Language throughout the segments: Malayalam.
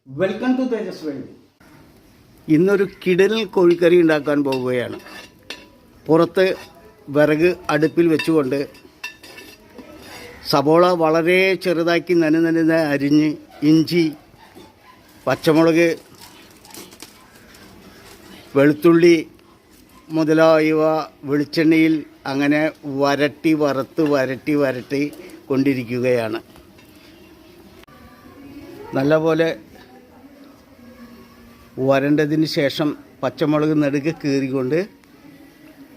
Welcome to Tejas world. ഇന്നൊരു കിടൽ കോഴിക്കറി ഉണ്ടാക്കാൻ പോവുകയാണ്. പുറത്ത് വിറക് അടുപ്പിൽ വെച്ചുകൊണ്ട് സബോള വളരെ ചെറുതാക്കി നനുനനുന്ന് അരിഞ്ഞ്, ഇഞ്ചി, പച്ചമുളക്, വെളുത്തുള്ളി മുതലായവ വെളിച്ചെണ്ണയിൽ അങ്ങനെ വരട്ടി കൊണ്ടിരിക്കുകയാണ്. നല്ലപോലെ വരണ്ടതിന് ശേഷം പച്ചമുളക് നെടുകെ കീറിക്കൊണ്ട്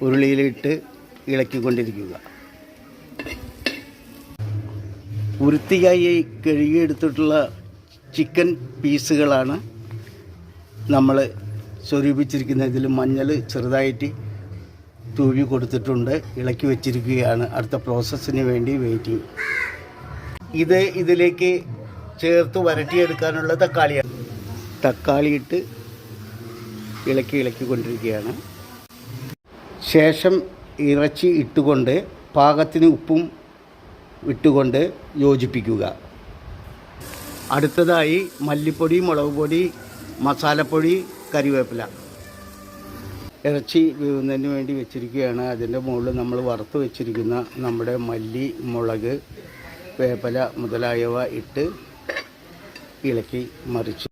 ഉരുളിയിലിട്ട് ഇളക്കിക്കൊണ്ടിരിക്കുക. വൃത്തിയായി കഴുകിയെടുത്തിട്ടുള്ള ചിക്കൻ പീസുകളാണ് നമ്മൾ സ്വരൂപിച്ചിരിക്കുന്നത്. ഇതിൽ മഞ്ഞൾ ചെറുതായിട്ട് തൂവി കൊടുത്തിട്ടുണ്ട്, ഇളക്കി വെച്ചിരിക്കുകയാണ്. അടുത്ത പ്രോസസ്സിന് വേണ്ടി വെയിറ്റിംഗ്. ഇതിലേക്ക് ചേർത്ത് വരട്ടിയെടുക്കാനുള്ള തക്കാളിയാണ്. തക്കാളി ഇട്ട് ഇളക്കിക്കൊണ്ടിരിക്കുകയാണ്. ശേഷം ഇറച്ചി ഇട്ടുകൊണ്ട് പാകത്തിന് ഉപ്പും ഇട്ടുകൊണ്ട് യോജിപ്പിക്കുക. അടുത്തതായി മല്ലിപ്പൊടി, മുളക് പൊടി, മസാലപ്പൊടി, കരിവേപ്പില. ഇറച്ചി വേവുന്നതിന് വേണ്ടി വെച്ചിരിക്കുകയാണ്. അതിൻ്റെ മുകളിൽ നമ്മൾ വറുത്ത് വെച്ചിരിക്കുന്ന നമ്മുടെ മല്ലി, മുളക്, വേപ്പില മുതലായവ ഇട്ട് ഇളക്കി മറിച്ച്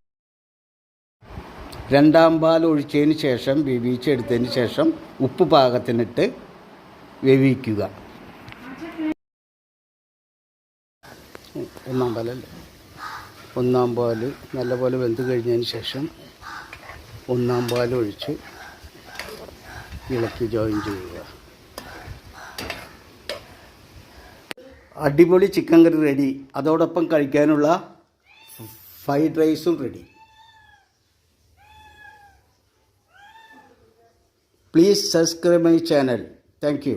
രണ്ടാം പാൽ ഒഴിച്ചതിന് ശേഷം വേവിച്ചെടുത്തതിന് ശേഷം ഉപ്പ് പാകത്തിനിട്ട് വേവിക്കുക. ഒന്നാം പാൽ നല്ലപോലെ വെന്ത് കഴിഞ്ഞതിന് ശേഷം ഒന്നാം പാൽ ഒഴിച്ച് ഇളക്കി ജോയിൻ ചെയ്യുക. അടിപൊളി ചിക്കൻ കറി റെഡി. അതോടൊപ്പം കഴിക്കാനുള്ള ഫ്രൈഡ് റൈസും ready. Please subscribe my channel. Thank you.